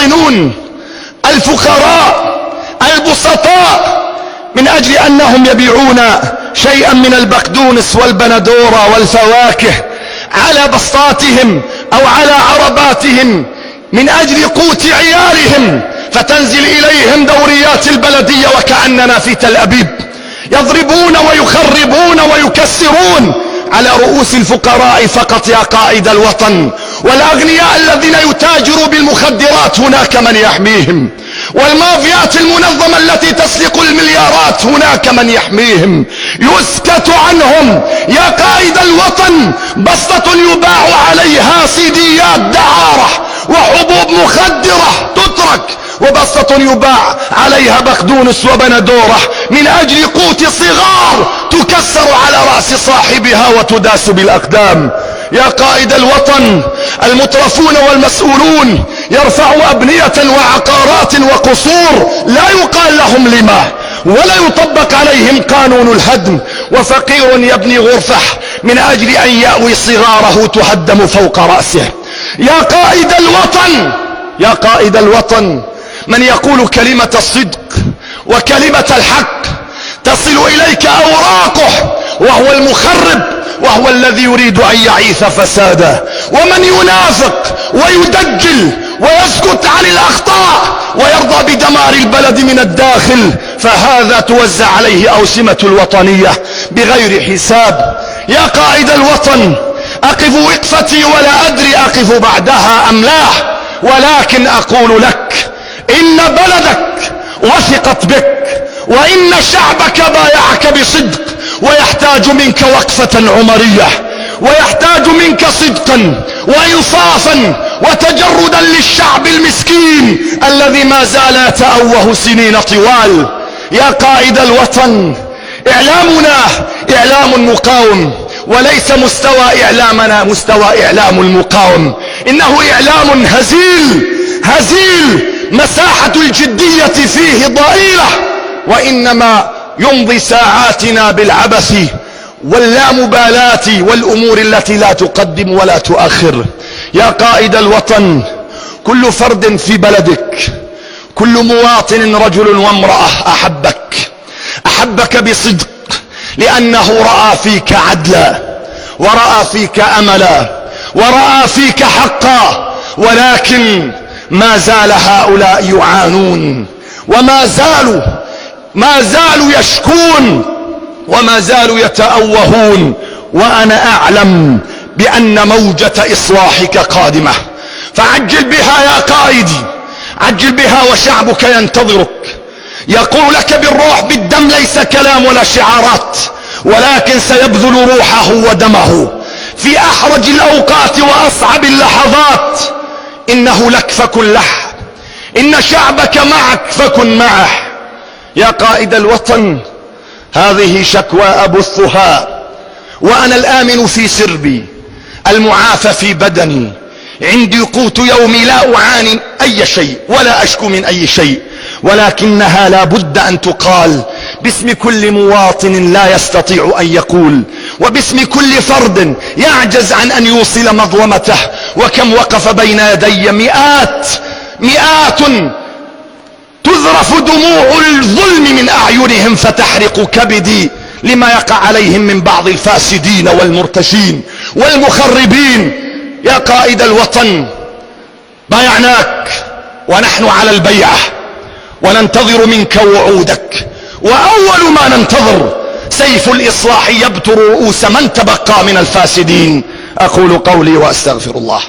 المواطنون الفقراء البسطاء من أجل أنهم يبيعون شيئا من البقدونس والبندورة والفواكه على بسطاتهم أو على عرباتهم من أجل قوت عيالهم، فتنزل إليهم دوريات البلدية وكأننا في تل أبيب، يضربون ويخربون ويكسرون على رؤوس الفقراء فقط يا قائد الوطن. والأغنياء الذين يتاجروا بالمخدرات هناك من يحميهم، والمافيات المنظمة التي تسرق المليارات هناك من يحميهم، يسكت عنهم يا قائد الوطن. بسطة يباع عليها سيديات دعارة وحبوب مخدرة تترك، وبسطة يباع عليها بقدونس وبندورة من أجل قوت صغار تكسر على رأس صاحبها وتداس بالأقدام. يا قائد الوطن، المترفون والمسؤولون يرفعوا أبنية وعقارات وقصور لا يقال لهم لما، ولا يطبق عليهم قانون الهدم، وفقير يبني غرفة من أجل أن يأوي صغاره تهدم فوق رأسه. يا قائد الوطن، يا قائد الوطن، من يقول كلمة الصدق وكلمة الحق تصل إليك أوراقه وهو المخرب، وهو الذي يريد أن يعيث فسادا. ومن ينافق ويدجل ويسكت عن الأخطاء ويرضى بدمار البلد من الداخل، فهذا توزع عليه أوسمة الوطنية بغير حساب. يا قائد الوطن، أقف وقفتي ولا أدري أقف بعدها أم لا، ولكن أقول لك إن بلدك وثقت بك، وإن شعبك بايعك بصدق، ويحتاج منك وقفة عمرية، ويحتاج منك صدقا وإنصافا وتجردا للشعب المسكين الذي ما زال يتأوه سنين طوال. يا قائد الوطن، إعلامنا إعلام مقاوم، وليس مستوى إعلامنا مستوى إعلام المقاوم، إنه إعلام هزيل هزيل، مساحة الجدية فيه ضئيلة، وإنما يمضي ساعاتنا بالعبث واللامبالاة والأمور التي لا تقدم ولا تؤخر. يا قائد الوطن، كل فرد في بلدك، كل مواطن رجل وامرأة أحبك بصدق، لأنه رأى فيك عدلا، ورأى فيك أملا، ورأى فيك حقا. ولكن ما زال هؤلاء يعانون، وما زالوا يشكون، وما زالوا يتأوهون. وأنا أعلم بأن موجة إصلاحك قادمة، فعجل بها يا قائدي، عجل بها، وشعبك ينتظرك. يقول لك بالروح بالدم، ليس كلام ولا شعارات، ولكن سيبذل روحه ودمه في أحرج الأوقات وأصعب اللحظات. إنه لك فكن له، إن شعبك معك فكن معه. يا قائد الوطن، هذه شكوى أبثها وأنا الآمن في سربي، المعافى في بدني، عندي قوت يومي، لا أعاني أي شيء ولا أشكو من أي شيء، ولكنها لا بد أن تقال باسم كل مواطن لا يستطيع أن يقول، وباسم كل فرد يعجز عن أن يوصل مظلمته. وكم وقف بين يدي مئات تذرف دموع الظلم من أعينهم فتحرق كبدي لما يقع عليهم من بعض الفاسدين والمرتشين والمخربين. يا قائد الوطن، بايعناك ونحن على البيعة، وننتظر منك وعودك، وأول ما ننتظر سيف الإصلاح يبتر رؤوس من تبقى من الفاسدين. أقول قولي وأستغفر الله.